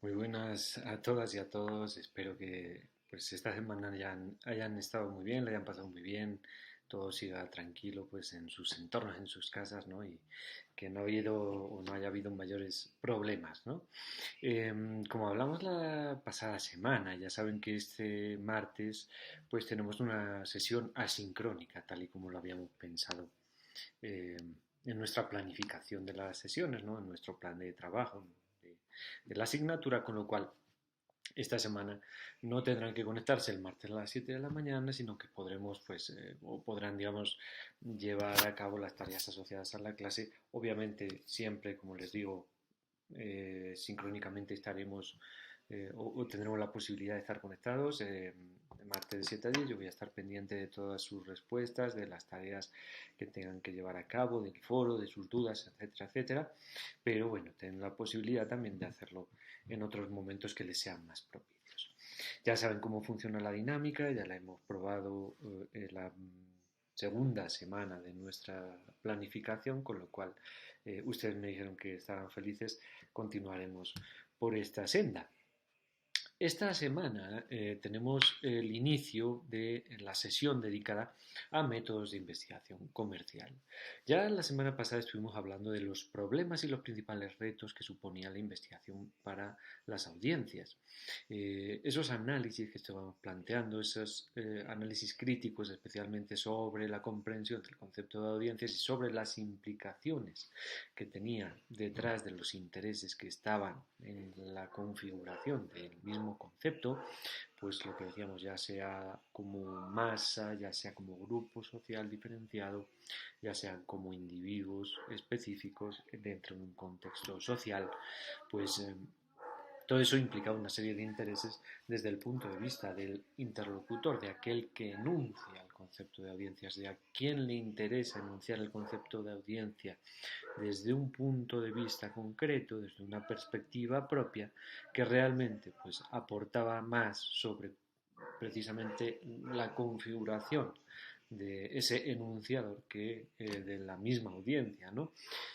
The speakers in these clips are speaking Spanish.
Muy buenas a todas y a todos. Espero que pues esta semana hayan estado muy bien, le hayan pasado muy bien, todo siga tranquilo pues en sus entornos, en sus casas, ¿no? Y que no ha habido o no haya habido mayores problemas, ¿no? Como hablamos la pasada semana, ya saben que este martes pues tenemos una sesión asincrónica, tal y como lo habíamos pensado eh, en nuestra planificación de las sesiones, ¿no? En nuestro plan de trabajo de, de la asignatura, con lo cual esta semana no tendrán que conectarse el martes a las 7 de la mañana, sino que podremos, pues, o podrán, digamos, llevar a cabo las tareas asociadas a la clase. Obviamente, siempre, como les digo, sincrónicamente estaremos o tendremos la posibilidad de estar conectados. De martes de 7 a 10 yo voy a estar pendiente de todas sus respuestas, de las tareas que tengan que llevar a cabo, del foro, de sus dudas, etcétera, etcétera. Pero bueno, tienen la posibilidad también de hacerlo en otros momentos que les sean más propicios. Ya saben cómo funciona la dinámica, ya la hemos probado en la segunda semana de nuestra planificación, con lo cual ustedes me dijeron que estaban felices, continuaremos por esta senda. Esta semana tenemos el inicio de la sesión dedicada a métodos de investigación comercial. Ya la semana pasada estuvimos hablando de los problemas y los principales retos que suponía la investigación para las audiencias. Esos análisis que estábamos planteando, esos análisis críticos especialmente sobre la comprensión del concepto de audiencias y sobre las implicaciones que tenía detrás de los intereses que estaban en la configuración del mismo concepto, pues lo que decíamos, ya sea como masa, ya sea como grupo social diferenciado, ya sean como individuos específicos dentro de un contexto social, pues todo eso implica una serie de intereses desde el punto de vista del interlocutor, de aquel que enuncia el concepto de audiencias, de a quién le interesa enunciar el concepto de audiencia desde un punto de vista concreto, desde una perspectiva propia, que realmente pues aportaba más sobre precisamente la configuración de ese enunciador que de la misma audiencia, ¿no?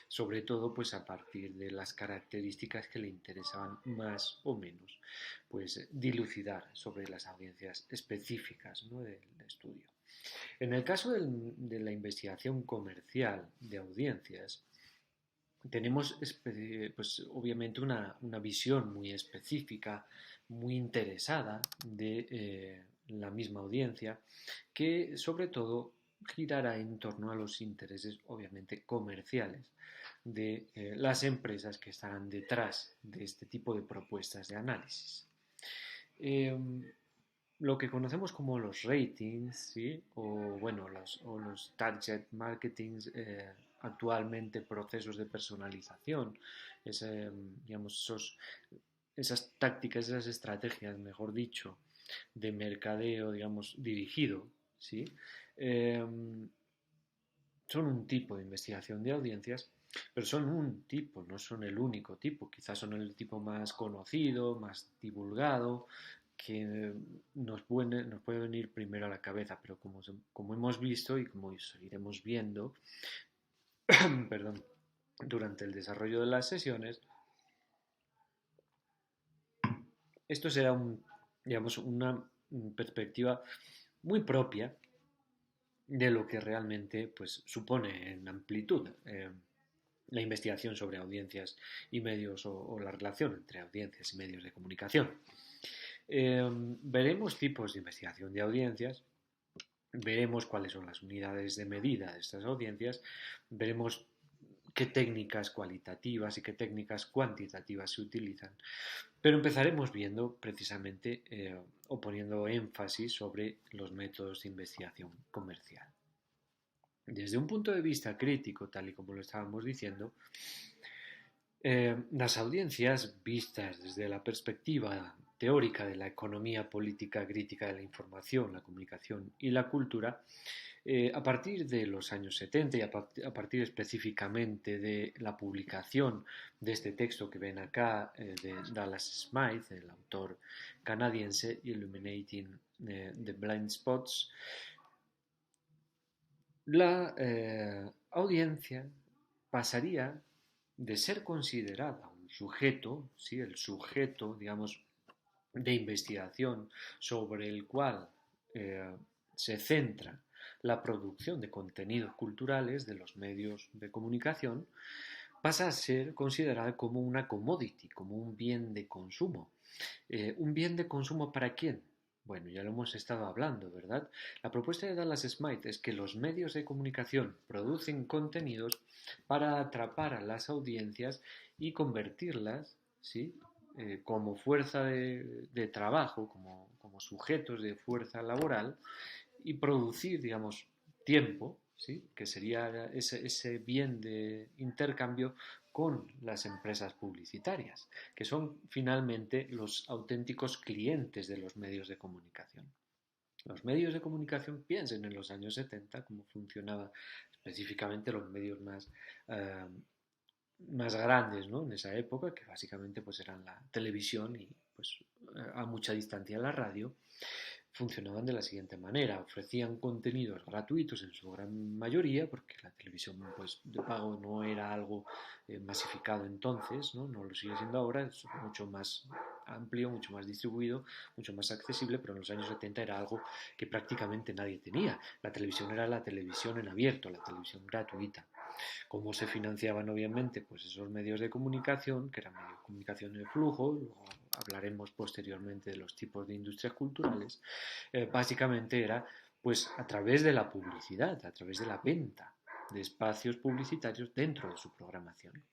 Sobre todo pues a partir de las características que le interesaban más o menos pues dilucidar sobre las audiencias específicas, ¿no? Del estudio. En el caso de la investigación comercial de audiencias, tenemos pues, obviamente una visión muy específica, muy interesada de la misma audiencia, que sobre todo girará en torno a los intereses obviamente comerciales de las empresas que estarán detrás de este tipo de propuestas de análisis. Eh, lo que conocemos como los ratings, ¿sí? O bueno, los target marketings, actualmente procesos de personalización, digamos, esas tácticas, esas estrategias, mejor dicho, de mercadeo, digamos, dirigido, ¿sí? Eh, son un tipo de investigación de audiencias, pero son un tipo, no son el único tipo. Quizás son el tipo más conocido, más divulgado, que nos puede venir primero a la cabeza, pero como hemos visto y como seguiremos viendo, perdón, durante el desarrollo de las sesiones, esto será digamos, una perspectiva muy propia de lo que realmente pues, supone en amplitud la investigación sobre audiencias y medios o la relación entre audiencias y medios de comunicación. Veremos tipos de investigación de audiencias, veremos cuáles son las unidades de medida de estas audiencias, veremos qué técnicas cualitativas y qué técnicas cuantitativas se utilizan. Pero empezaremos viendo precisamente o poniendo énfasis sobre los métodos de investigación comercial. Desde un punto de vista crítico, tal y como lo estábamos diciendo, las audiencias vistas desde la perspectiva teórica de la economía política crítica de la información, la comunicación y la cultura, a partir de los años 70 y a partir específicamente de la publicación de este texto que ven acá de Dallas Smythe, el autor canadiense, Illuminating the Blind Spots, la audiencia pasaría de ser considerada un sujeto, ¿sí? El sujeto, digamos, de investigación sobre el cual eh, se centra la producción de contenidos culturales de los medios de comunicación, pasa a ser considerada como una commodity, como un bien de consumo. ¿Un bien de consumo para quién? Bueno, ya lo hemos estado hablando, ¿verdad? La propuesta de Dallas Smith es que los medios de comunicación producen contenidos para atrapar a las audiencias y convertirlas, ¿sí? Como fuerza de trabajo, como sujetos de fuerza laboral y producir, digamos, tiempo, ¿sí? Que sería ese bien de intercambio con las empresas publicitarias, que son finalmente los auténticos clientes de los medios de comunicación. Los medios de comunicación, piensen en los años 70, cómo funcionaban específicamente los medios eh, más grandes, ¿no? En esa época, que básicamente pues eran la televisión y pues a mucha distancia la radio, funcionaban de la siguiente manera: ofrecían contenidos gratuitos en su gran mayoría, porque la televisión pues, de pago no era algo masificado entonces, ¿no? No lo sigue siendo ahora, es mucho más amplio, mucho más distribuido, mucho más accesible, pero en los años 70 era algo que prácticamente nadie tenía. La televisión era la televisión en abierto, la televisión gratuita. ¿Cómo se financiaban obviamente? Pues esos medios de comunicación, que eran medios de comunicación de flujo, luego hablaremos posteriormente de los tipos de industrias culturales, básicamente era pues a través de la publicidad, a través de la venta de espacios publicitarios dentro de su programación.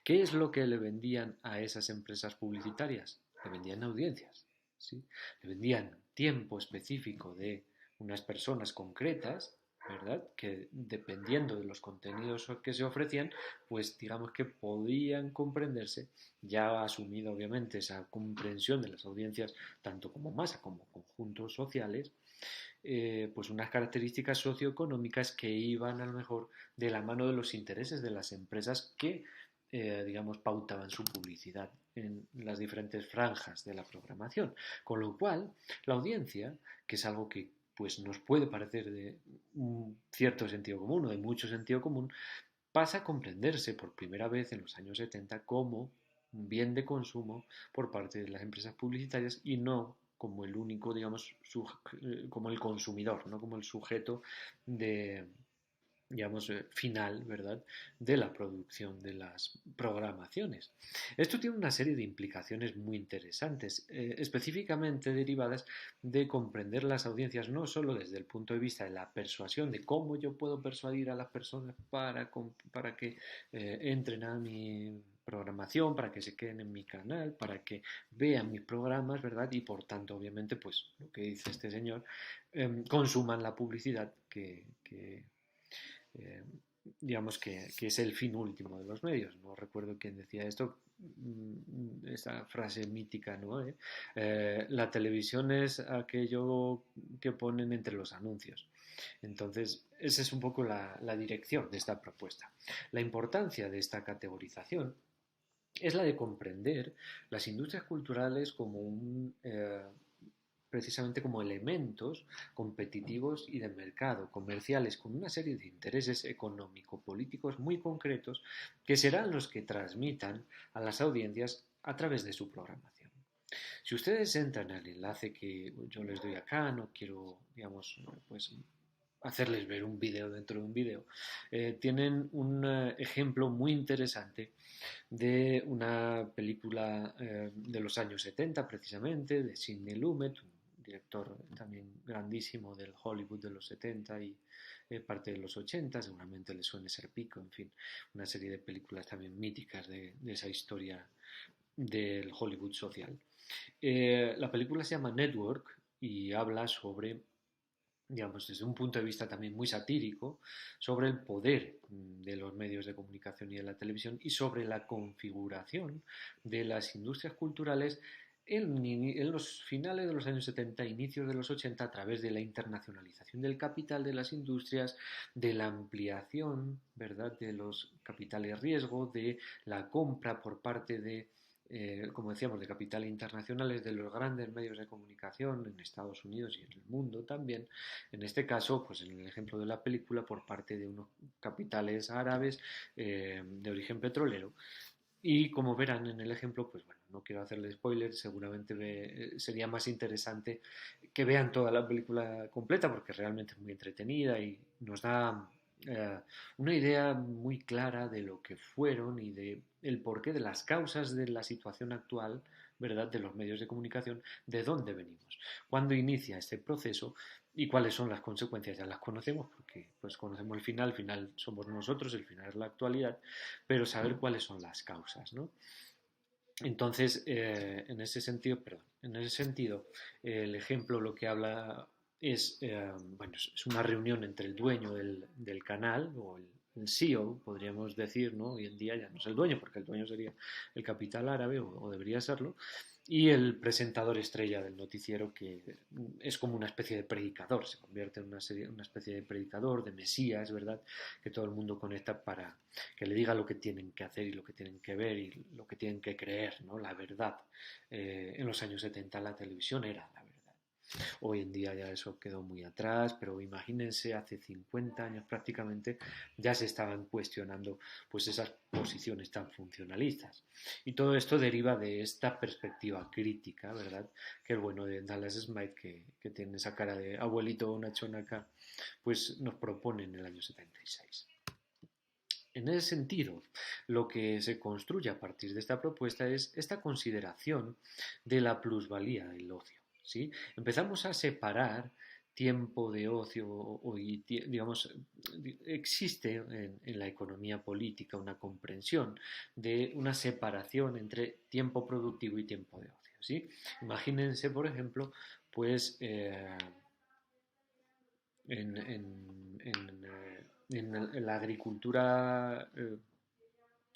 ¿Qué es lo que le vendían a esas empresas publicitarias? Le vendían audiencias, ¿sí? Le vendían tiempo específico de unas personas concretas, ¿verdad? Que dependiendo de los contenidos que se ofrecían, pues digamos que podían comprenderse, ya asumido obviamente esa comprensión de las audiencias, tanto como masa como conjuntos sociales, pues unas características socioeconómicas que iban a lo mejor de la mano de los intereses de las empresas que digamos, pautaban su publicidad en las diferentes franjas de la programación. Con lo cual, la audiencia, que es algo que pues, nos puede parecer de un cierto sentido común o de mucho sentido común, pasa a comprenderse por primera vez en los años 70 como un bien de consumo por parte de las empresas publicitarias y no como el único, digamos, como el consumidor, no como el sujeto de, digamos, final, ¿verdad?, de la producción de las programaciones. Esto tiene una serie de implicaciones muy interesantes, específicamente derivadas de comprender las audiencias no solo desde el punto de vista de la persuasión, de cómo yo puedo persuadir a las personas para que entren a mi programación, para que se queden en mi canal, para que vean mis programas, ¿verdad? Y por tanto, obviamente, pues lo que dice este señor, consuman la publicidad eh, digamos que es el fin último de los medios. No recuerdo quién decía esto, esta frase mítica, ¿no? La televisión es aquello que ponen entre los anuncios. Entonces, esa es un poco la dirección de esta propuesta. La importancia de esta categorización es la de comprender las industrias culturales como precisamente como elementos competitivos y de mercado, comerciales, con una serie de intereses económico-políticos muy concretos que serán los que transmitan a las audiencias a través de su programación. Si ustedes entran al enlace que yo les doy acá, no quiero, digamos, pues hacerles ver un vídeo dentro de un vídeo, tienen un ejemplo muy interesante de una película de los años 70 precisamente, de Sidney Lumet, un director también grandísimo del Hollywood de los 70 y parte de los 80, seguramente le suene ser pico, en fin, una serie de películas también míticas de esa historia del Hollywood social. La película se llama Network y habla sobre, digamos, desde un punto de vista también muy satírico, sobre el poder de los medios de comunicación y de la televisión y sobre la configuración de las industrias culturales en los finales de los años 70, inicios de los 80, a través de la internacionalización del capital de las industrias, de la ampliación, ¿verdad?, de los capitales riesgo, de la compra por parte de como decíamos, de capital internacionales de los grandes medios de comunicación en Estados Unidos y en el mundo también. En este caso, pues en el ejemplo de la película, por parte de unos capitales árabes de origen petrolero, Y como verán en el ejemplo, pues bueno, no quiero hacerle spoilers, seguramente sería más interesante que vean toda la película completa porque realmente es muy entretenida y nos da eh, una idea muy clara de lo que fueron y de el porqué de las causas de la situación actual, ¿verdad? De los medios de comunicación, de dónde venimos, cuándo inicia este proceso y cuáles son las consecuencias. Ya las conocemos porque pues conocemos el final somos nosotros, el final es la actualidad, pero saber cuáles son las causas, ¿no? Entonces, en ese sentido, el ejemplo lo que habla es, bueno, es una reunión entre el dueño del canal o el CEO, podríamos decir, ¿no? Hoy en día ya no es el dueño, porque el dueño sería el capital árabe o debería serlo, y el presentador estrella del noticiero que es como una especie de predicador, se convierte en una especie de predicador, de mesías, ¿verdad? Que todo el mundo conecta para que le diga lo que tienen que hacer y lo que tienen que ver y lo que tienen que creer, ¿no? La verdad. En los años 70 la televisión era la verdad. Hoy en día ya eso quedó muy atrás, pero imagínense, hace 50 años prácticamente ya se estaban cuestionando pues esas posiciones tan funcionalistas. Y todo esto deriva de esta perspectiva crítica, ¿verdad? Que el bueno de Dallas Smith, que tiene esa cara de abuelito o una chonaca, pues nos propone en el año 76. En ese sentido, lo que se construye a partir de esta propuesta es esta consideración de la plusvalía del ocio. ¿Sí? Empezamos a separar tiempo de ocio y, digamos, existe en la economía política una comprensión de una separación entre tiempo productivo y tiempo de ocio. ¿Sí? Imagínense, por ejemplo, pues en, en, en, en la agricultura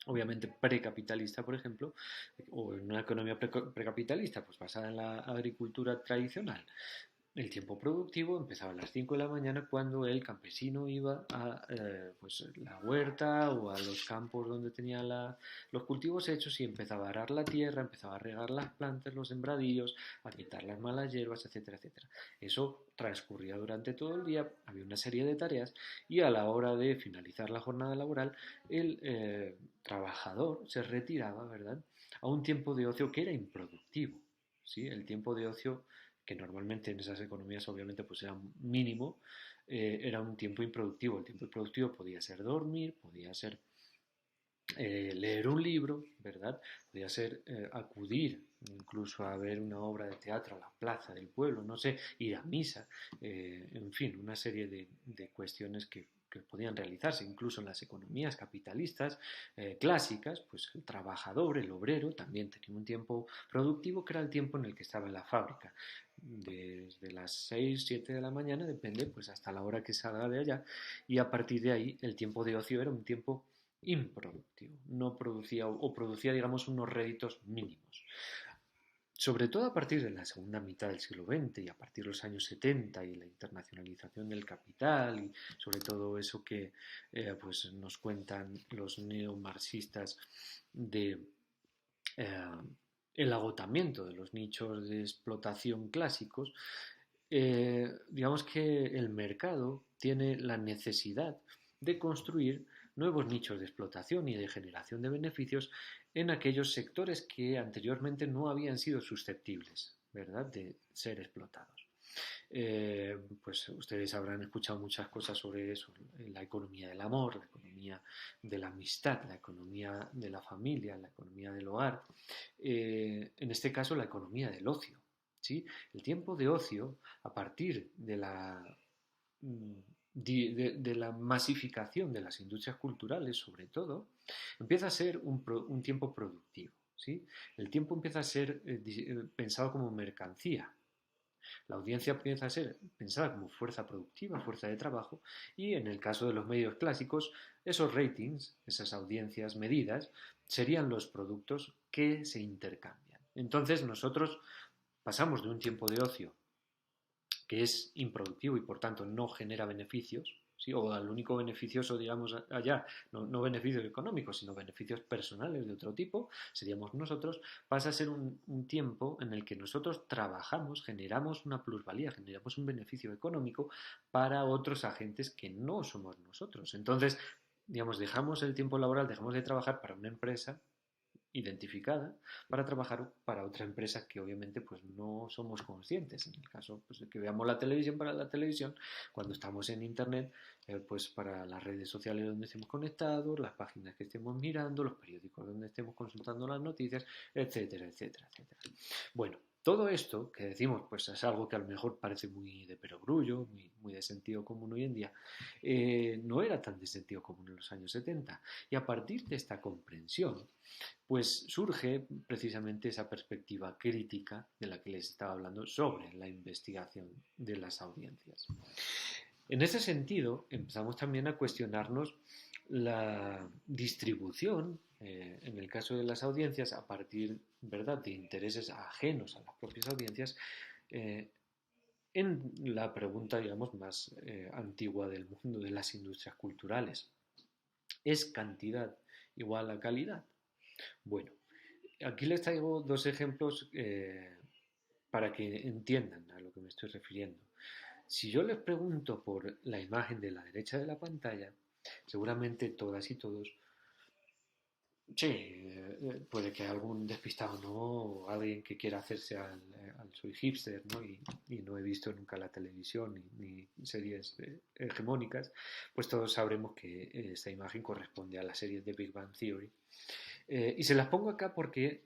obviamente precapitalista, por ejemplo, o en una economía precapitalista, pues basada en la agricultura tradicional. El tiempo productivo empezaba a las 5 de la mañana cuando el campesino iba a pues, la huerta o a los campos donde tenía los cultivos hechos y empezaba a arar la tierra, empezaba a regar las plantas, los sembradillos, a quitar las malas hierbas, etcétera, etcétera. Eso transcurría durante todo el día, había una serie de tareas y a la hora de finalizar la jornada laboral el trabajador se retiraba, ¿verdad?, a un tiempo de ocio que era improductivo. ¿Sí? El tiempo de ocio que normalmente en esas economías obviamente pues era mínimo, era un tiempo improductivo. El tiempo improductivo podía ser dormir, podía ser leer un libro, ¿verdad? Podía ser acudir incluso a ver una obra de teatro a la plaza del pueblo, no sé, ir a misa, en fin, una serie de cuestiones que podían realizarse incluso en las economías capitalistas clásicas, pues el trabajador, el obrero, también tenía un tiempo productivo que era el tiempo en el que estaba en la fábrica. Desde las 6 7 de la mañana, depende, pues hasta la hora que salga de allá, y a partir de ahí el tiempo de ocio era un tiempo improductivo, no producía o producía, digamos, unos réditos mínimos. Sobre todo a partir de la segunda mitad del siglo XX y a partir de los años 70 y la internacionalización del capital y sobre todo eso que pues nos cuentan los neomarxistas de eh, el agotamiento de los nichos de explotación clásicos, digamos que el mercado tiene la necesidad de construir nuevos nichos de explotación y de generación de beneficios en aquellos sectores que anteriormente no habían sido susceptibles, ¿verdad?, de ser explotados. Pues ustedes habrán escuchado muchas cosas sobre eso, la economía del amor, la economía de la amistad, la economía de la familia, la economía del hogar, en este caso la economía del ocio. ¿Sí? El tiempo de ocio, a partir mm, de la masificación de las industrias culturales, sobre todo, empieza a ser un tiempo productivo. ¿Sí? El tiempo empieza a ser pensado como mercancía. La audiencia empieza a ser pensada como fuerza productiva, fuerza de trabajo, y en el caso de los medios clásicos, esos ratings, esas audiencias medidas, serían los productos que se intercambian. Entonces nosotros pasamos de un tiempo de ocio que es improductivo y por tanto no genera beneficios, ¿sí?, o al único beneficioso, digamos, allá, no beneficios económicos, sino beneficios personales de otro tipo, seríamos nosotros, pasa a ser un tiempo en el que nosotros trabajamos, generamos una plusvalía, generamos un beneficio económico para otros agentes que no somos nosotros. Entonces, digamos, dejamos el tiempo laboral, dejamos de trabajar para una empresa identificada para trabajar para otra empresa que obviamente pues no somos conscientes. En el caso pues, de que veamos la televisión para la televisión, cuando estamos en internet, pues para las redes sociales donde estemos conectados, las páginas que estemos mirando, los periódicos donde estemos consultando las noticias, etcétera, etcétera, etcétera. Bueno, todo esto que decimos, pues es algo que a lo mejor parece muy de perogrullo, muy de sentido común hoy en día, no era tan de sentido común en los años 70. Y a partir de esta comprensión, pues surge precisamente esa perspectiva crítica de la que les estaba hablando sobre la investigación de las audiencias. En ese sentido, empezamos también a cuestionarnos la distribución, en el caso de las audiencias, a partir, ¿verdad?, de intereses ajenos a las propias audiencias, eh, en la pregunta, digamos, más antigua del mundo de las industrias culturales. ¿Es cantidad igual a calidad? Bueno, aquí les traigo dos ejemplos para que entiendan a lo que me estoy refiriendo. Si yo les pregunto por la imagen de la derecha de la pantalla, seguramente todas y todos, sí, puede que algún despistado, ¿no? O alguien que quiera hacerse al soy hipster, ¿no? Y no he visto nunca la televisión ni series hegemónicas, pues todos sabremos que esta imagen corresponde a la serie de Big Bang Theory. Y se las pongo acá porque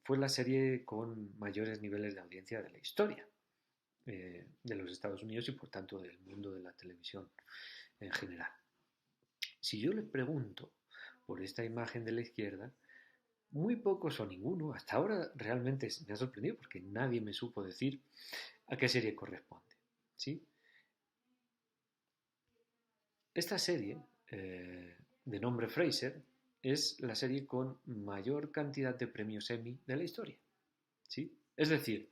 fue la serie con mayores niveles de audiencia de la historia de los Estados Unidos y por tanto del mundo de la televisión en general. Si yo les pregunto por esta imagen de la izquierda, muy pocos o ninguno, hasta ahora realmente me ha sorprendido porque nadie me supo decir a qué serie corresponde. ¿Sí? Esta serie, de nombre Frasier, es la serie con mayor cantidad de premios Emmy de la historia. ¿Sí? Es decir,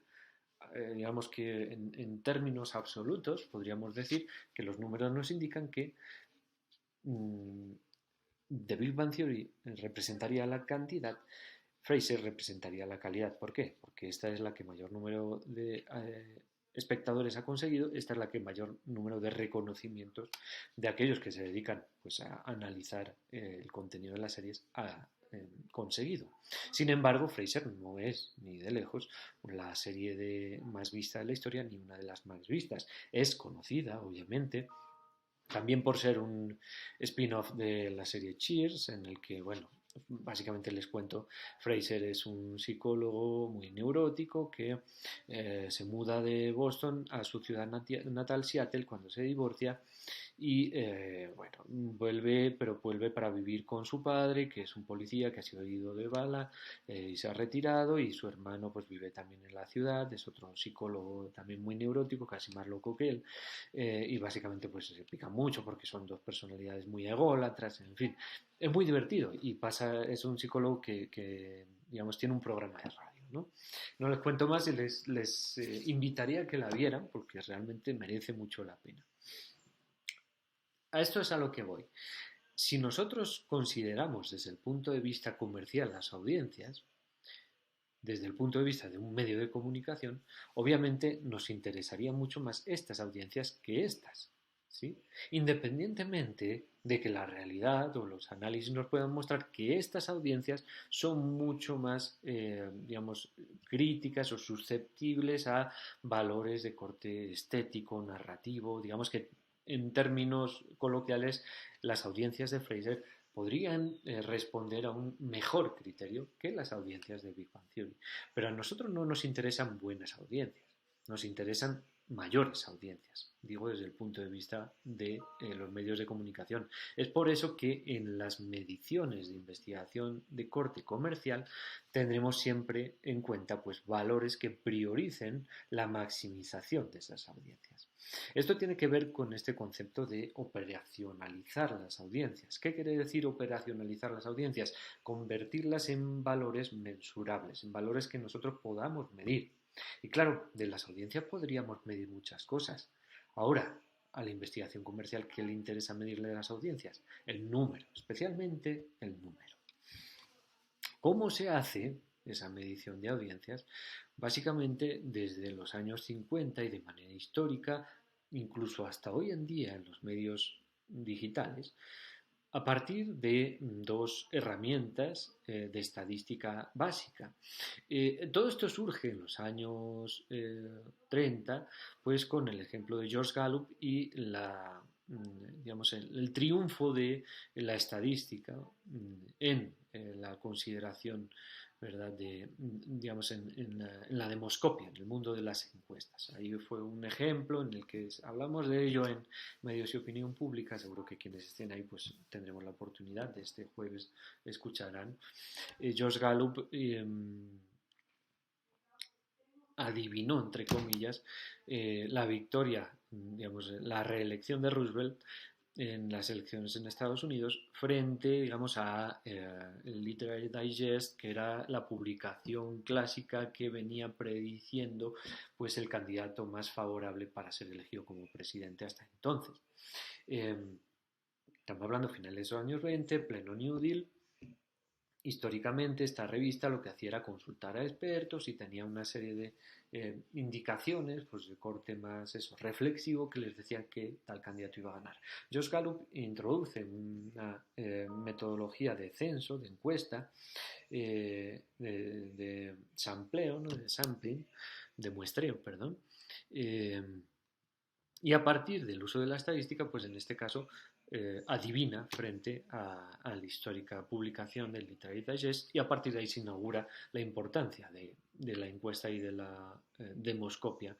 digamos que en términos absolutos podríamos decir que los números nos indican que mm, The Big Bang Theory representaría la cantidad, Frasier representaría la calidad. ¿Por qué? Porque esta es la que mayor número de espectadores ha conseguido, esta es la que mayor número de reconocimientos de aquellos que se dedican pues, a analizar el contenido de las series ha conseguido. Sin embargo, Frasier no es ni de lejos la serie más vista de la historia ni una de las más vistas. Es conocida, obviamente, también por ser un spin-off de la serie Cheers, en el que, bueno, básicamente les cuento, Fraser es un psicólogo muy neurótico que se muda de Boston a su ciudad natal, Seattle, cuando se divorcia y bueno, vuelve para vivir con su padre, que es un policía que ha sido herido de bala y se ha retirado, y su hermano pues vive también en la ciudad, es otro psicólogo también muy neurótico, casi más loco que él, y básicamente pues se pica mucho porque son dos personalidades muy ególatras, en fin, es muy divertido y es un psicólogo que digamos tiene un programa de radio. No les cuento más y les invitaría a que la vieran porque realmente merece mucho la pena. A esto es a lo que voy. Si nosotros consideramos desde el punto de vista comercial las audiencias, desde el punto de vista de un medio de comunicación, obviamente nos interesaría mucho más estas audiencias que estas, ¿sí? Independientemente de que la realidad o los análisis nos puedan mostrar que estas audiencias son mucho más, digamos, críticas o susceptibles a valores de corte estético, narrativo, digamos que en términos coloquiales, las audiencias de Fraser podrían responder a un mejor criterio que las audiencias de Big Bang Theory. Pero a nosotros no nos interesan buenas audiencias, nos interesan mayores audiencias, digo desde el punto de vista de los medios de comunicación. Es por eso que en las mediciones de investigación de corte comercial tendremos siempre en cuenta pues, valores que prioricen la maximización de esas audiencias. Esto tiene que ver con este concepto de operacionalizar las audiencias. ¿Qué quiere decir operacionalizar las audiencias? Convertirlas en valores mensurables, en valores que nosotros podamos medir. Y claro, de las audiencias podríamos medir muchas cosas. Ahora, a la investigación comercial, ¿qué le interesa medirle a las audiencias? El número, especialmente el número. ¿Cómo se hace esa medición de audiencias? Básicamente desde los años 50 y de manera histórica, incluso hasta hoy en día en los medios digitales, a partir de dos herramientas de estadística básica. Todo esto surge en los años 30, pues con el ejemplo de George Gallup y digamos, el triunfo de la estadística en la consideración, ¿verdad?, digamos, en la demoscopia, en el mundo de las encuestas. Ahí fue un ejemplo en el que hablamos de ello en Medios y Opinión Pública. Seguro que quienes estén ahí pues tendremos la oportunidad de este jueves escucharán. George Gallup adivinó, entre comillas, la victoria, digamos, la reelección de Roosevelt en las elecciones en Estados Unidos frente, digamos, a el Literary Digest, que era la publicación clásica que venía prediciendo pues el candidato más favorable para ser elegido como presidente hasta entonces. Estamos hablando de finales de los años 20, pleno New Deal. Históricamente esta revista lo que hacía era consultar a expertos y tenía una serie de indicaciones pues de corte más reflexivo que les decían que tal candidato iba a ganar. Josh Gallup introduce una metodología de censo, de encuesta, de sampleo, ¿no?, de sampling, de muestreo, perdón, y a partir del uso de la estadística, pues en este caso adivina frente a la histórica publicación del Literary Digest, y a partir de ahí se inaugura la importancia de la encuesta y de la demoscopia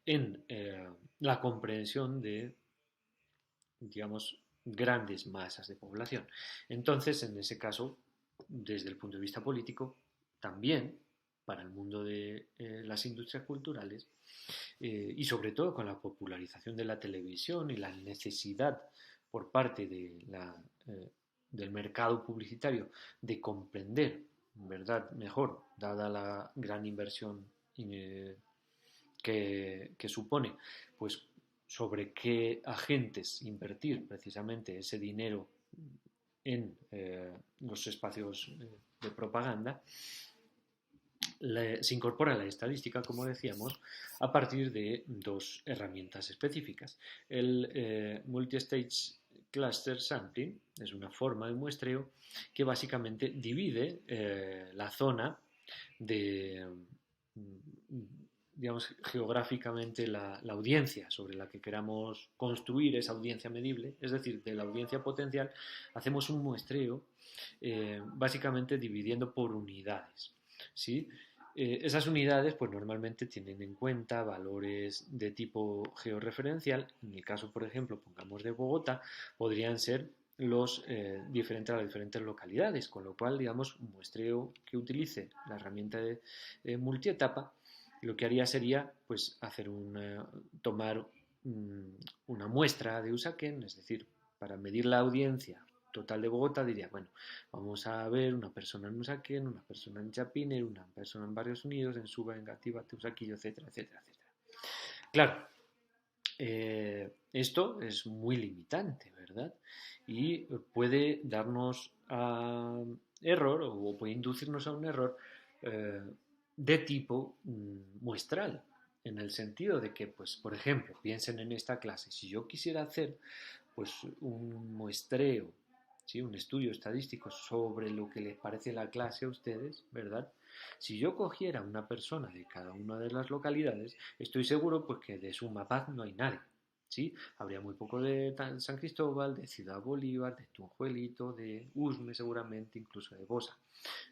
en la comprensión de, digamos, grandes masas de población. Entonces, en ese caso, desde el punto de vista político, también para el mundo de las industrias culturales, y sobre todo con la popularización de la televisión y la necesidad por parte del mercado publicitario de comprender, ¿verdad?, mejor, dada la gran inversión que supone, pues sobre qué agentes invertir precisamente ese dinero en los espacios de propaganda. Se incorpora la estadística, como decíamos, a partir de dos herramientas específicas. El multi-stage cluster sampling es una forma de muestreo que básicamente divide la zona de, digamos, geográficamente la audiencia sobre la que queramos construir esa audiencia medible, es decir, de la audiencia potencial, hacemos un muestreo básicamente dividiendo por unidades, ¿sí? Esas unidades pues normalmente tienen en cuenta valores de tipo georreferencial. En el caso, por ejemplo, pongamos de Bogotá, podrían ser las diferentes localidades, con lo cual, digamos, un muestreo que utilice la herramienta de multietapa, lo que haría sería pues tomar una muestra de Usaquén, es decir, para medir la audiencia total de Bogotá, diría, bueno, vamos a ver una persona en Usaquén, una persona en Chapinero, una persona en Barrios Unidos, en Suba, en Gativa, Teusaquillo, etcétera, etcétera, etcétera. Claro, esto es muy limitante, ¿verdad? Y puede darnos error, o puede inducirnos a un error de tipo muestral, en el sentido de que, pues, por ejemplo, piensen en esta clase, si yo quisiera hacer pues un muestreo, ¿sí?, un estudio estadístico sobre lo que les parece la clase a ustedes, ¿verdad? Si yo cogiera una persona de cada una de las localidades, estoy seguro pues que de Sumapaz no hay nadie, ¿sí? Habría muy poco de San Cristóbal, de Ciudad Bolívar, de Tunjuelito, de Usme seguramente, incluso de Bosa.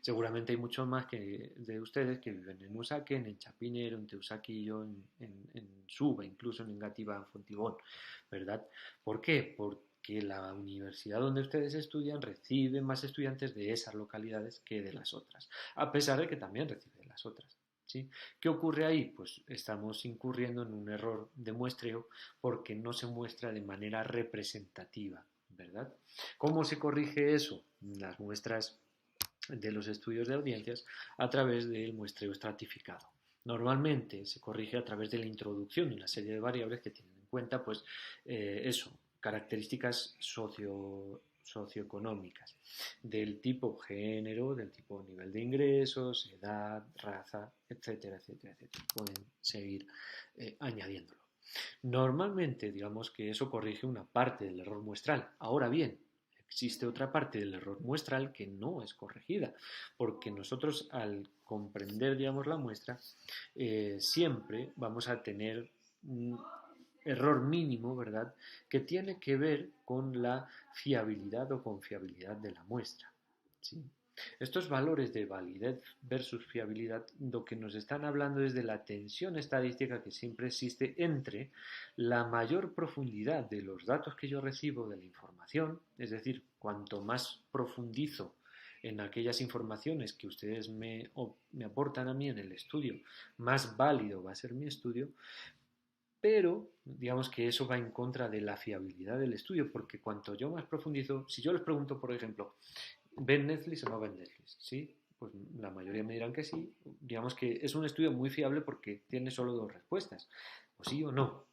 Seguramente hay muchos más de ustedes que viven en Usaquén, en Chapinero, en Teusaquillo, en Suba, incluso en Engativá, en Fontibón, ¿verdad? ¿Por qué? Porque la universidad donde ustedes estudian recibe más estudiantes de esas localidades que de las otras, a pesar de que también recibe de las otras, ¿sí? ¿Qué ocurre ahí? Pues estamos incurriendo en un error de muestreo porque no se muestra de manera representativa, ¿verdad? ¿Cómo se corrige eso? Las muestras de los estudios de audiencias a través del muestreo estratificado. Normalmente se corrige a través de la introducción de una serie de variables que tienen en cuenta, pues, características socioeconómicas del tipo género, del tipo nivel de ingresos, edad, raza, etcétera, etcétera, etcétera. Pueden seguir añadiéndolo. Normalmente, digamos que eso corrige una parte del error muestral. Ahora bien, existe otra parte del error muestral que no es corregida, porque nosotros al comprender, digamos, la muestra, siempre vamos a tener un error mínimo, ¿verdad?, que tiene que ver con la fiabilidad o confiabilidad de la muestra. ¿Sí? Estos valores de validez versus fiabilidad lo que nos están hablando es de la tensión estadística que siempre existe entre la mayor profundidad de los datos que yo recibo de la información, es decir, cuanto más profundizo en aquellas informaciones que ustedes me aportan a mí en el estudio, más válido va a ser mi estudio, pero digamos que eso va en contra de la fiabilidad del estudio, porque cuanto yo más profundizo, si yo les pregunto, por ejemplo, ¿ven Netflix o no ven Netflix? ¿Sí? Pues la mayoría me dirán que sí. Digamos que es un estudio muy fiable porque tiene solo dos respuestas, o sí o no.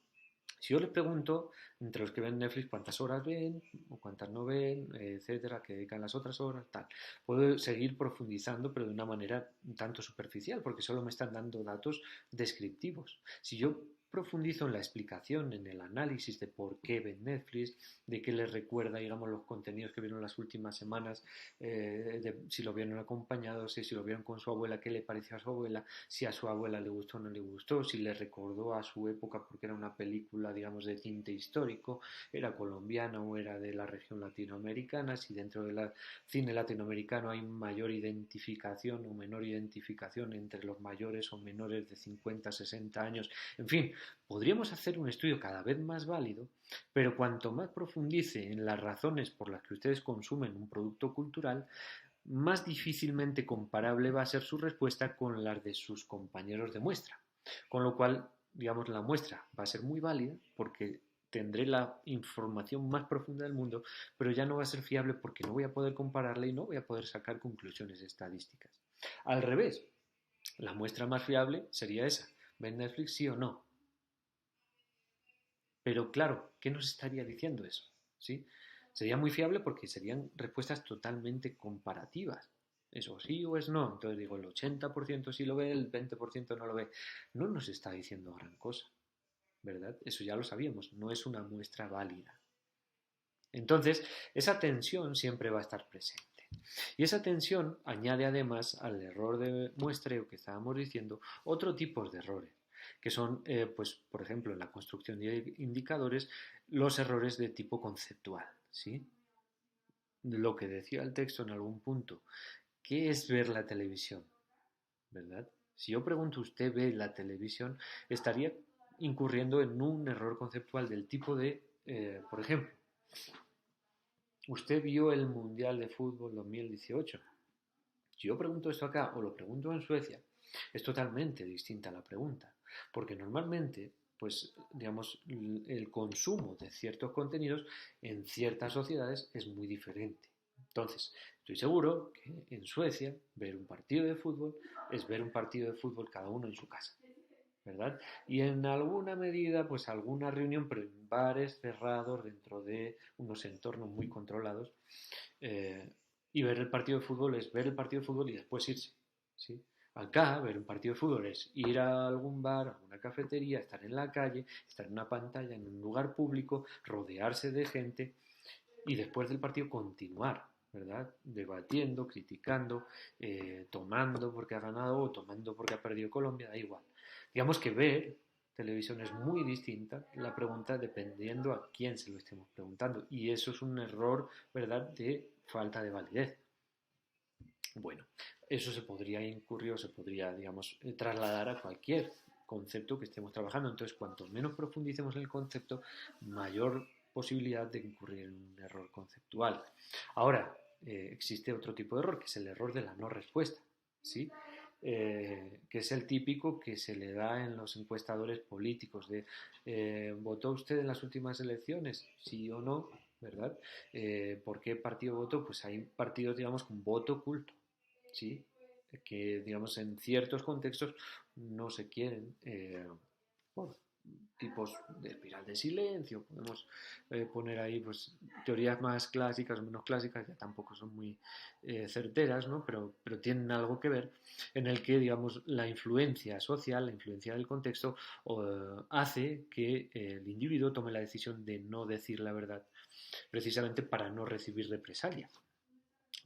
Si yo les pregunto, entre los que ven Netflix, cuántas horas ven o cuántas no ven, etcétera, que dedican las otras horas, tal, puedo seguir profundizando, pero de una manera un tanto superficial, porque solo me están dando datos descriptivos. Si yo profundizo en la explicación, en el análisis de por qué ven Netflix, de qué les recuerda, digamos, los contenidos que vieron las últimas semanas, de si lo vieron acompañados, si lo vieron con su abuela, qué le pareció a su abuela, si a su abuela le gustó o no le gustó, si le recordó a su época porque era una película, digamos, de tinte histórico, era colombiana o era de la región latinoamericana, si dentro del cine latinoamericano hay mayor identificación o menor identificación entre los mayores o menores de 50, 60 años, en fin, podríamos hacer un estudio cada vez más válido, pero cuanto más profundice en las razones por las que ustedes consumen un producto cultural, más difícilmente comparable va a ser su respuesta con las de sus compañeros de muestra. Con lo cual, digamos, la muestra va a ser muy válida porque tendré la información más profunda del mundo, pero ya no va a ser fiable porque no voy a poder compararla y no voy a poder sacar conclusiones estadísticas. Al revés, la muestra más fiable sería esa. ¿Ven Netflix sí o no? Pero claro, ¿qué nos estaría diciendo eso? ¿Sí? Sería muy fiable porque serían respuestas totalmente comparativas. Eso sí o es no. Entonces digo, el 80% sí lo ve, el 20% no lo ve. No nos está diciendo gran cosa, ¿verdad? Eso ya lo sabíamos, no es una muestra válida. Entonces, esa tensión siempre va a estar presente. Y esa tensión añade además al error de muestreo que estábamos diciendo otro tipo de errores, que son, pues, por ejemplo, en la construcción de indicadores, los errores de tipo conceptual, ¿sí? Lo que decía el texto en algún punto, ¿qué es ver la televisión? ¿Verdad? Si yo pregunto, ¿usted ve la televisión? Estaría incurriendo en un error conceptual del tipo de, por ejemplo, ¿usted vio el Mundial de Fútbol 2018? Si yo pregunto esto acá o lo pregunto en Suecia, es totalmente distinta la pregunta, porque normalmente, pues, digamos, el consumo de ciertos contenidos en ciertas sociedades es muy diferente. Entonces, estoy seguro que en Suecia ver un partido de fútbol es ver un partido de fútbol cada uno en su casa, ¿verdad? Y en alguna medida, pues alguna reunión, pero en bares cerrados dentro de unos entornos muy controlados, eh, y ver el partido de fútbol es ver el partido de fútbol y después irse, ¿sí? Acá, ver un partido de fútbol es ir a algún bar, a una cafetería, estar en la calle, estar en una pantalla, en un lugar público, rodearse de gente y después del partido continuar, ¿verdad? Debatiendo, criticando, tomando porque ha ganado o tomando porque ha perdido Colombia, da igual. Digamos que ver televisión es muy distinta la pregunta dependiendo a quién se lo estemos preguntando y eso es un error, ¿verdad?, de falta de validez. Bueno, eso se podría incurrir o se podría, digamos, trasladar a cualquier concepto que estemos trabajando. Entonces, cuanto menos profundicemos en el concepto, mayor posibilidad de incurrir en un error conceptual. Ahora, existe otro tipo de error, que es el error de la no respuesta, ¿sí? Que es el típico que se le da en los encuestadores políticos de ¿votó usted en las últimas elecciones? Sí o no, ¿verdad? ¿Por qué partido votó? Pues hay partidos, digamos, con voto oculto, ¿sí? Que, digamos, en ciertos contextos no se quieren, bueno, tipos de espiral de silencio, podemos poner ahí pues teorías más clásicas o menos clásicas, ya tampoco son muy certeras, ¿no? Pero tienen algo que ver en el que, digamos, la influencia social, la influencia del contexto, hace que el individuo tome la decisión de no decir la verdad precisamente para no recibir represalia.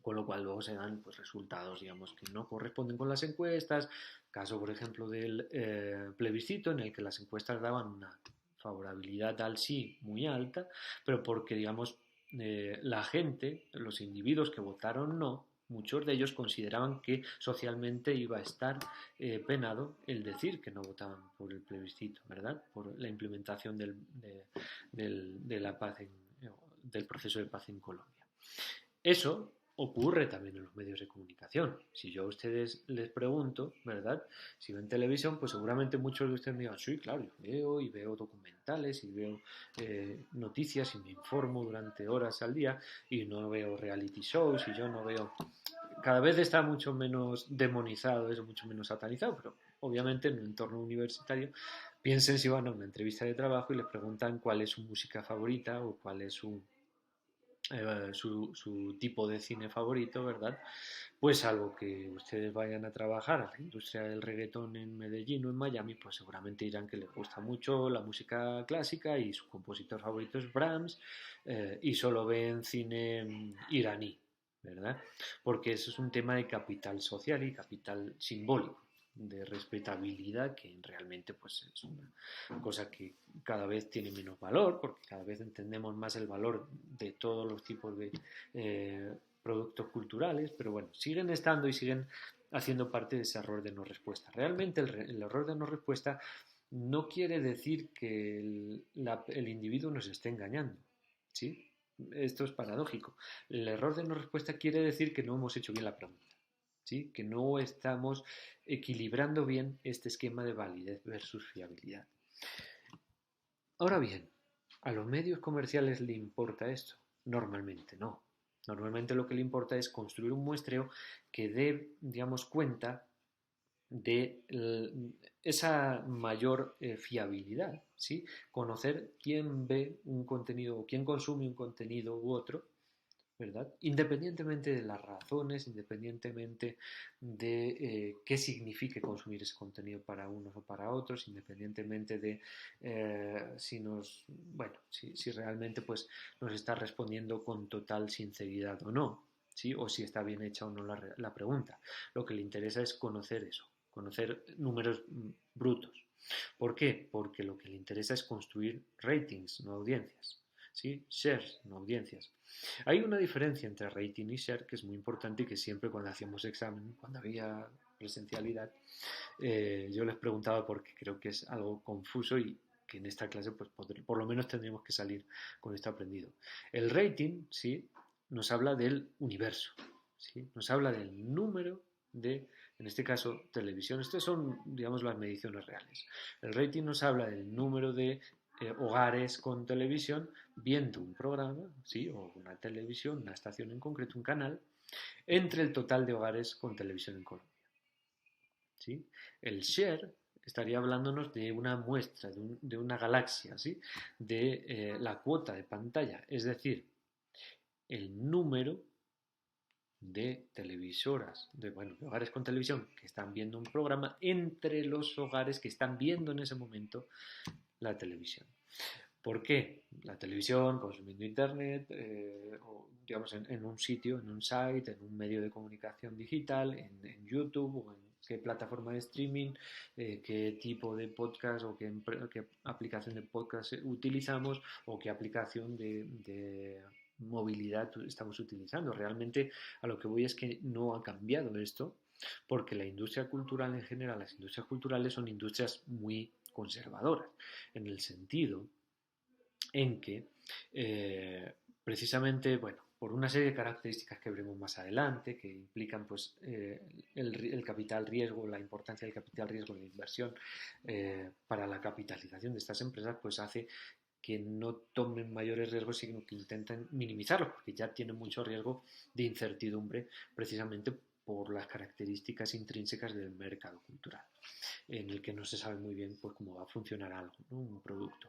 Con lo cual luego se dan pues, resultados, digamos, que no corresponden con las encuestas. Caso, por ejemplo, del plebiscito, en el que las encuestas daban una favorabilidad al sí muy alta, pero porque, digamos, la gente, los individuos que votaron no, muchos de ellos consideraban que socialmente iba a estar penado el decir que no votaban por el plebiscito, ¿verdad? Por la implementación de la paz del proceso de paz en Colombia. Eso ocurre también en los medios de comunicación. Si yo a ustedes les pregunto, ¿verdad? Si ven televisión, pues seguramente muchos de ustedes me digan, sí, claro, yo veo y veo documentales y veo noticias y me informo durante horas al día y no veo reality shows y yo no veo... Cada vez está mucho menos demonizado, es mucho menos satanizado, pero obviamente en un entorno universitario piensen si van a una entrevista de trabajo y les preguntan cuál es su música favorita o cuál es su tipo de cine favorito, ¿verdad? Pues algo que ustedes vayan a trabajar a la industria del reggaetón en Medellín o en Miami, pues seguramente dirán que les gusta mucho la música clásica y su compositor favorito es Brahms y solo ven cine iraní, ¿verdad? Porque eso es un tema de capital social y capital simbólico de respetabilidad que realmente pues es una cosa que cada vez tiene menos valor porque cada vez entendemos más el valor de todos los tipos de productos culturales, pero bueno, siguen estando y siguen haciendo parte de ese error de no respuesta. Realmente el error de no respuesta no quiere decir que el individuo nos esté engañando, ¿sí? Esto es paradójico. El error de no respuesta quiere decir que no hemos hecho bien la pregunta. ¿Sí? Que no estamos equilibrando bien este esquema de validez versus fiabilidad. Ahora bien, ¿a los medios comerciales le importa esto? Normalmente no. Normalmente lo que le importa es construir un muestreo que dé, digamos, cuenta de esa mayor fiabilidad, ¿sí? Conocer quién ve un contenido o quién consume un contenido u otro, ¿verdad? Independientemente de las razones, independientemente de qué signifique consumir ese contenido para unos o para otros, independientemente de si realmente pues, nos está respondiendo con total sinceridad o no, ¿sí? O si está bien hecha o no la pregunta. Lo que le interesa es conocer eso, conocer números brutos. ¿Por qué? Porque lo que le interesa es construir ratings, no audiencias. ¿Sí? Shares, no audiencias. Hay una diferencia entre rating y share que es muy importante y que siempre cuando hacíamos examen, cuando había presencialidad, yo les preguntaba porque creo que es algo confuso y que en esta clase pues por lo menos tendríamos que salir con esto aprendido. El rating, ¿sí? Nos habla del universo, ¿sí? Nos habla del número de, en este caso, televisión. Estas son, digamos, las mediciones reales. El rating nos habla del número de hogares con televisión viendo un programa, ¿sí? O una televisión, una estación en concreto, un canal, entre el total de hogares con televisión en Colombia. ¿Sí? El share estaría hablándonos de una muestra, de una galaxia, ¿sí? De la cuota de pantalla, es decir, el número de televisoras, de hogares con televisión que están viendo un programa entre los hogares que están viendo en ese momento la televisión. ¿Por qué? La televisión, consumiendo internet, o digamos en un sitio, en un site, en un medio de comunicación digital, en YouTube o en qué plataforma de streaming, qué tipo de podcast o qué aplicación de podcast utilizamos o qué aplicación de movilidad estamos utilizando. Realmente a lo que voy es que no ha cambiado esto porque la industria cultural en general, las industrias culturales son industrias muy conservadoras, en el sentido en que precisamente, bueno, por una serie de características que veremos más adelante, que implican pues el capital riesgo, la importancia del capital riesgo de la inversión para la capitalización de estas empresas, pues hace que no tomen mayores riesgos, sino que intenten minimizarlos, porque ya tienen mucho riesgo de incertidumbre precisamente por las características intrínsecas del mercado cultural. en el que no se sabe muy bien pues cómo va a funcionar algo, ¿no? Un producto.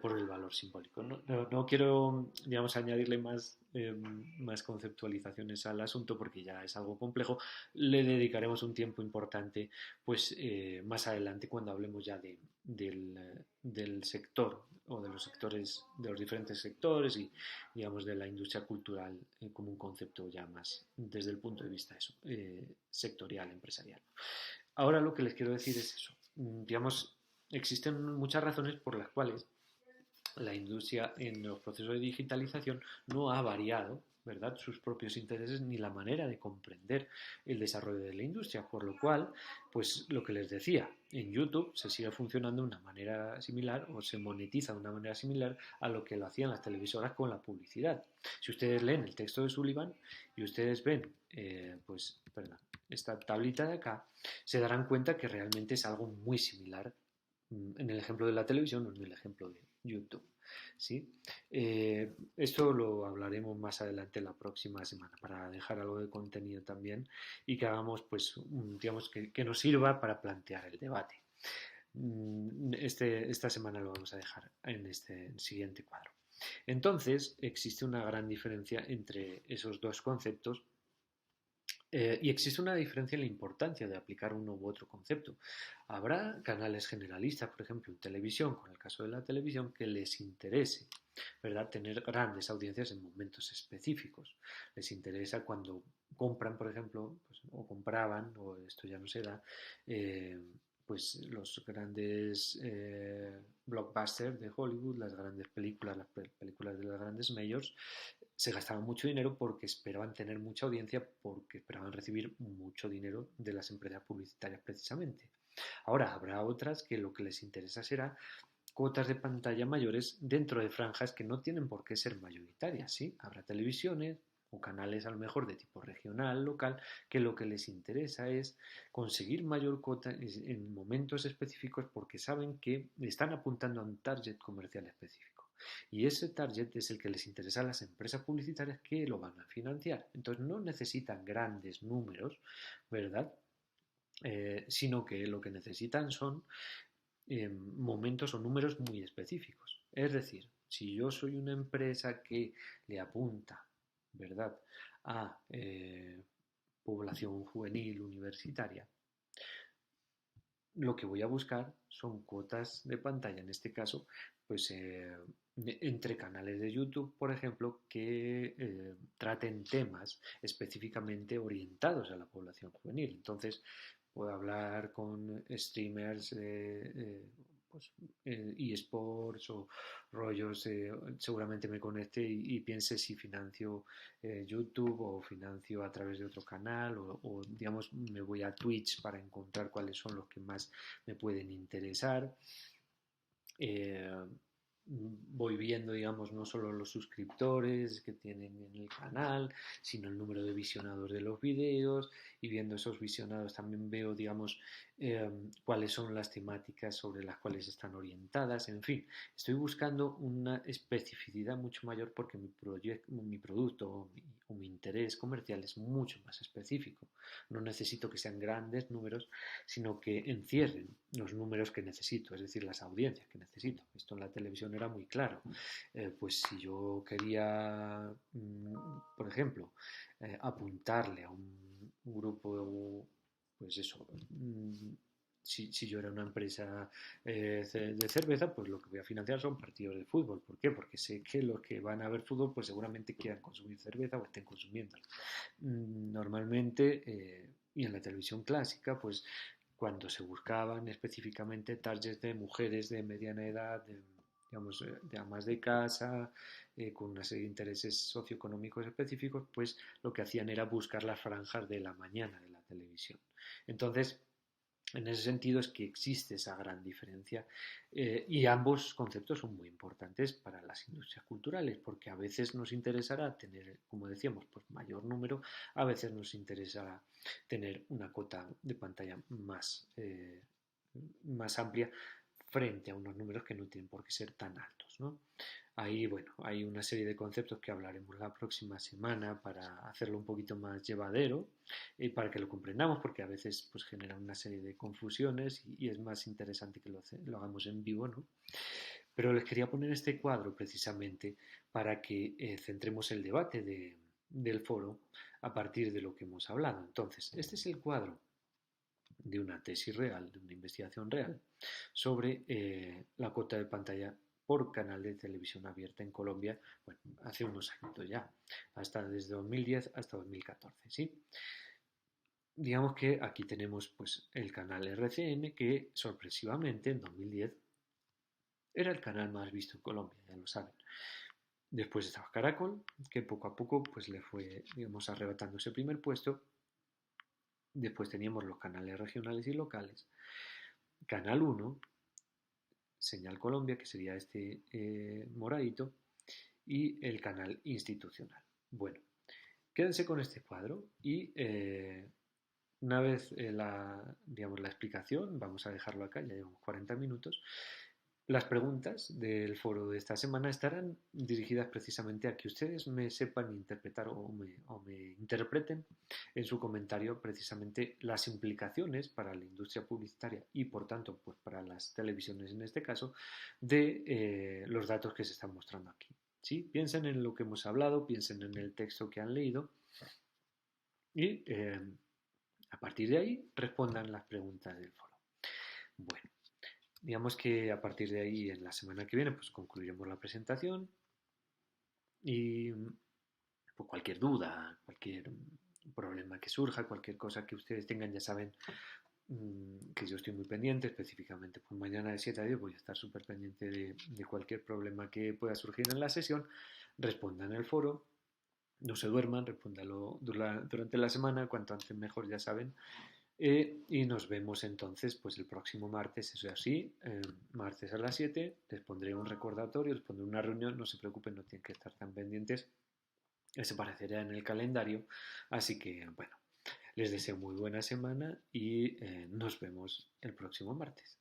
Por el valor simbólico. No quiero, digamos, añadirle más conceptualizaciones al asunto porque ya es algo complejo. Le dedicaremos un tiempo importante, pues más adelante cuando hablemos ya del sector o de los sectores, de los diferentes sectores y, digamos, de la industria cultural como un concepto ya más desde el punto de vista eso, sectorial, empresarial. Ahora lo que les quiero decir es eso. Digamos, existen muchas razones por las cuales la industria en los procesos de digitalización no ha variado, ¿verdad?, sus propios intereses ni la manera de comprender el desarrollo de la industria, por lo cual, pues lo que les decía, en YouTube se sigue funcionando de una manera similar o se monetiza de una manera similar a lo que lo hacían las televisoras con la publicidad. Si ustedes leen el texto de Sullivan y ustedes ven, pues, perdón, esta tablita de acá, se darán cuenta que realmente es algo muy similar en el ejemplo de la televisión o en el ejemplo de YouTube. ¿Sí? Esto lo hablaremos más adelante la próxima semana para dejar algo de contenido también y que hagamos, pues, digamos, que nos sirva para plantear el debate. Esta semana lo vamos a dejar en este siguiente cuadro. Entonces, existe una gran diferencia entre esos dos conceptos y existe una diferencia en la importancia de aplicar uno u otro concepto. Habrá canales generalistas, por ejemplo, en televisión, con el caso de la televisión, que les interese, ¿verdad?, tener grandes audiencias en momentos específicos. Les interesa cuando compran, por ejemplo, pues, o compraban, o esto ya no se da, pues los grandes blockbusters de Hollywood, las grandes películas, las películas de las grandes majors, se gastaban mucho dinero porque esperaban tener mucha audiencia, porque esperaban recibir mucho dinero de las empresas publicitarias precisamente. Ahora, habrá otras que lo que les interesa será cuotas de pantalla mayores dentro de franjas que no tienen por qué ser mayoritarias, ¿sí? Habrá televisiones o canales a lo mejor de tipo regional, local, que lo que les interesa es conseguir mayor cuota en momentos específicos porque saben que están apuntando a un target comercial específico. Y ese target es el que les interesa a las empresas publicitarias que lo van a financiar. Entonces no necesitan grandes números, ¿verdad? Sino que lo que necesitan son momentos o números muy específicos. Es decir, si yo soy una empresa que le apunta, ¿verdad?, a población juvenil universitaria, lo que voy a buscar son cuotas de pantalla, en este caso, pues entre canales de YouTube, por ejemplo, que traten temas específicamente orientados a la población juvenil. Entonces, puedo hablar con streamers pues, eSports o rollos, seguramente me conecte y piense si financio YouTube o financio a través de otro canal o, digamos, me voy a Twitch para encontrar cuáles son los que más me pueden interesar. Eh, Voy viendo, digamos, no solo los suscriptores que tienen en el canal, sino el número de visionados de los vídeos y viendo esos visionados también veo, digamos, cuáles son las temáticas sobre las cuales están orientadas, en fin, estoy buscando una especificidad mucho mayor porque mi producto o mi interés comercial es mucho más específico. No necesito que sean grandes números, sino que encierren los números que necesito, es decir, las audiencias que necesito. Esto en la televisión era muy claro. Pues si yo quería, por ejemplo, apuntarle a un grupo, pues eso, si yo era una empresa de cerveza, pues lo que voy a financiar son partidos de fútbol. ¿Por qué? Porque sé que los que van a ver fútbol, pues seguramente quieran consumir cerveza o estén consumiéndola. Normalmente, y en la televisión clásica, pues cuando se buscaban específicamente targets de mujeres de mediana edad, digamos, de amas de casa, con una serie de intereses socioeconómicos específicos, pues lo que hacían era buscar las franjas de la mañana de la televisión. Entonces, en ese sentido es que existe esa gran diferencia y ambos conceptos son muy importantes para las industrias culturales porque a veces nos interesará tener, como decíamos, pues mayor número, a veces nos interesará tener una cota de pantalla más amplia frente a unos números que no tienen por qué ser tan altos, ¿no? Ahí, bueno, hay una serie de conceptos que hablaremos la próxima semana para hacerlo un poquito más llevadero y para que lo comprendamos, porque a veces pues genera una serie de confusiones y es más interesante que lo hagamos en vivo, ¿no? Pero les quería poner este cuadro precisamente para que centremos el debate del foro a partir de lo que hemos hablado. Entonces, este es el cuadro de una tesis real, de una investigación real, sobre la cuota de pantalla por canal de televisión abierta en Colombia, bueno, hace unos años ya, hasta desde 2010 hasta 2014, ¿sí? Digamos que aquí tenemos pues el canal RCN que sorpresivamente en 2010 era el canal más visto en Colombia, ya lo saben. Después estaba Caracol, que poco a poco pues le fue, digamos, arrebatando ese primer puesto. Después teníamos los canales regionales y locales. Canal 1, Señal Colombia, que sería este moradito, y el canal institucional. Bueno, quédense con este cuadro y una vez digamos, la explicación, vamos a dejarlo acá, ya llevamos 40 minutos. Las preguntas del foro de esta semana estarán dirigidas precisamente a que ustedes me sepan interpretar o me interpreten en su comentario precisamente las implicaciones para la industria publicitaria y por tanto pues para las televisiones en este caso de los datos que se están mostrando aquí. ¿Sí? Piensen en lo que hemos hablado, piensen en el texto que han leído y a partir de ahí respondan las preguntas del foro. Bueno, digamos que a partir de ahí en la semana que viene pues concluiremos la presentación y pues, cualquier duda, cualquier problema que surja, cualquier cosa que ustedes tengan, ya saben que yo estoy muy pendiente, específicamente pues mañana de 7 a 10 voy a estar súper pendiente de cualquier problema que pueda surgir en la sesión, respondan en el foro, no se duerman, respóndalo durante la semana, cuanto antes mejor, ya saben. Y nos vemos entonces pues el próximo martes, eso así, martes a las 7, les pondré un recordatorio, les pondré una reunión, no se preocupen, no tienen que estar tan pendientes, se aparecerá en el calendario, así que bueno, les deseo muy buena semana y nos vemos el próximo martes.